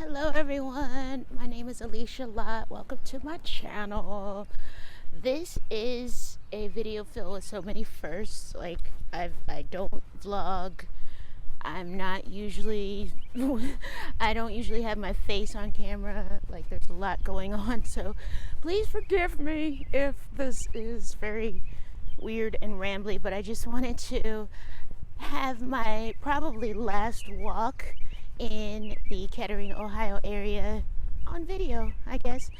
Hello everyone, my name is Alecia Lott. Welcome to my channel. This is a video filled with so many firsts. Like I don't vlog. I'm not usually I don't usually have my face on camera. Like there's a lot going on, so please forgive me if this is very weird and rambly, but I just wanted to have my probably last walk in the Kettering, Ohio area on video, I guess.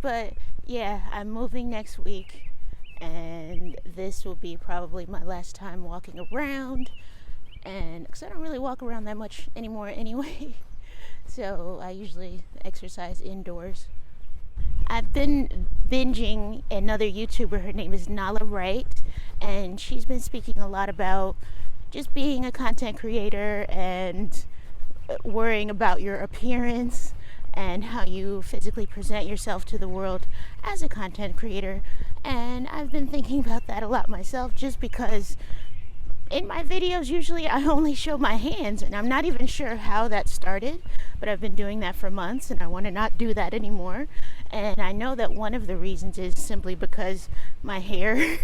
But yeah, I'm moving next week, and this will be probably my last time walking around, and because I don't really walk around that much anymore anyway. So I usually exercise indoors. I've been binging another YouTuber. Her name is Nala Wright, and she's been speaking a lot about just being a content creator and worrying about your appearance and how you physically present yourself to the world as a content creator. And I've been thinking about that a lot myself, just because in my videos usually I only show my hands, and I'm not even sure how that started, but I've been doing that for months and I want to not do that anymore. And I know that one of the reasons is simply because my hair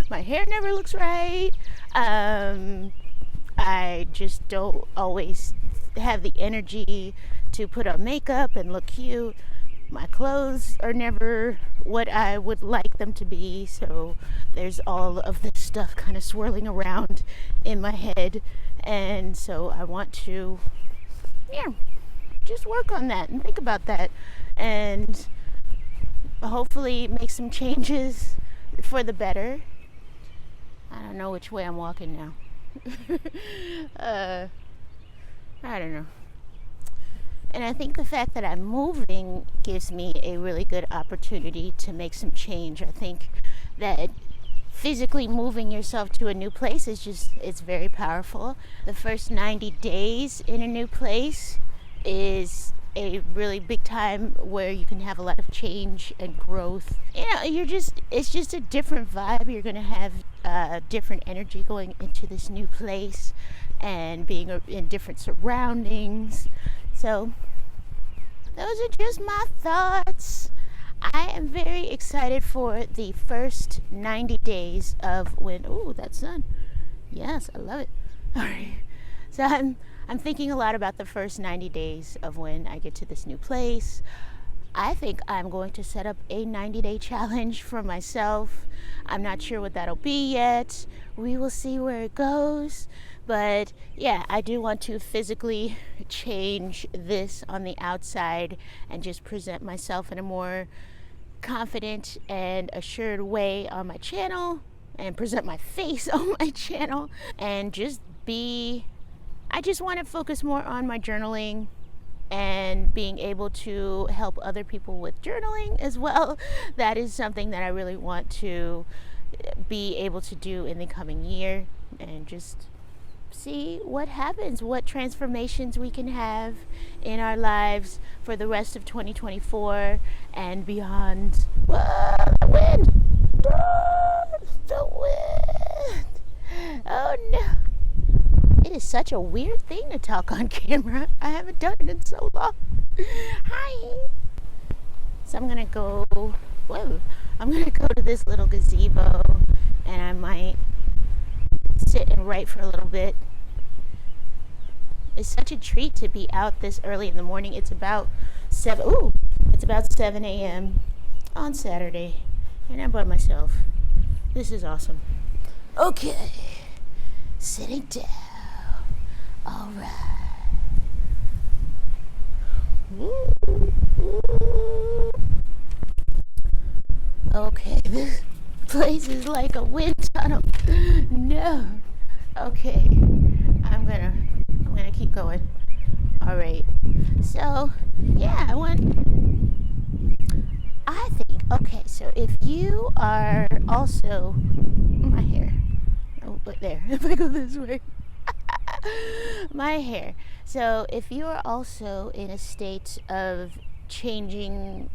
my hair never looks right. I just don't always have the energy to put on makeup and look cute. My clothes are never what I would like them to be, so there's all of this stuff kind of swirling around in my head. And so I want to just work on that and think about that, and hopefully make some changes for the better. I don't know which way I'm walking now. I don't know. And I think the fact that I'm moving gives me a really good opportunity to make some change. I think that physically moving yourself to a new place it's very powerful. The first 90 days in a new place is a really big time where you can have a lot of change and growth. It's just a different vibe. You're going to have different energy going into this new place and being in different surroundings. So those are just my thoughts. I am very excited for the first 90 days of when, that sun. Yes, I love it. All right. So I'm thinking a lot about the first 90 days of when I get to this new place. I think I'm going to set up a 90-day challenge for myself. I'm not sure what that'll be yet. We will see where it goes. But yeah, I do want to physically change this on the outside and just present myself in a more confident and assured way on my channel, and present my face on my channel, and I just want to focus more on my journaling and being able to help other people with journaling as well. That is something that I really want to be able to do in the coming year, and just see what happens, what transformations we can have in our lives for the rest of 2024 and beyond. Whoa, the wind! The wind! Oh no! It is such a weird thing to talk on camera. I haven't done it in so long. Hi! So I'm gonna go to this little gazebo, and I might sit and write for a little bit. It's such a treat to be out this early in the morning. It's about 7 a.m. on Saturday, and I'm by myself. This is awesome. Okay, sitting down. All right. Okay, this place is like a wind tunnel. No. Okay, I'm gonna keep going. All right. So yeah, okay, so if you are also my hair. Oh, but there. If I go this way. My hair. So if you are also in a state of changing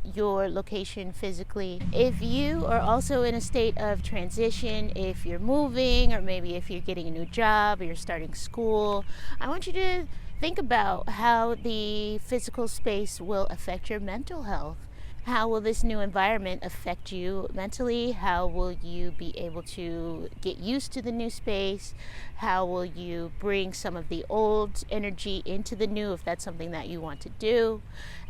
your location physically, if you are also in a state of transition, if you're moving, or maybe if you're getting a new job or you're starting school, I want you to think about how the physical space will affect your mental health. How will this new environment affect you mentally? How will you be able to get used to the new space? How will you bring some of the old energy into the new, if that's something that you want to do?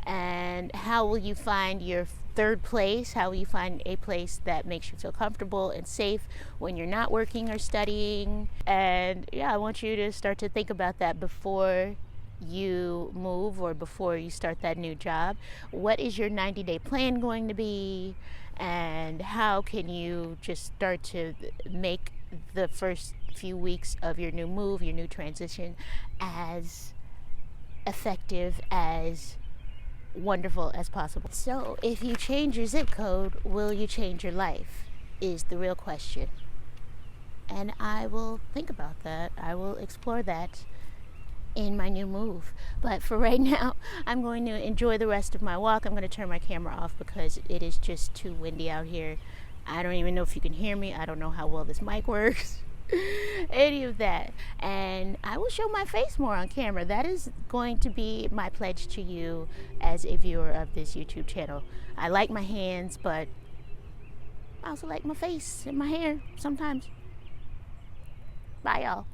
And how will you find your third place? How will you find a place that makes you feel comfortable and safe when you're not working or studying? And yeah, I want you to start to think about that before you move or before you start that new job. What is your 90-day plan going to be? And how can you just start to make the first few weeks of your new move, your new transition, as effective, as wonderful as possible? So, if you change your zip code, will you change your life? Is the real question. And I will think about that. I will explore that in my new move. But for right now, I'm going to enjoy the rest of my walk. I'm going to turn my camera off because it is just too windy out here. I don't even know if you can hear me. I don't know how well this mic works. Any of that. And I will show my face more on camera. That is going to be my pledge to you as a viewer of this YouTube channel. I like my hands, but I also like my face and my hair sometimes. Bye, y'all.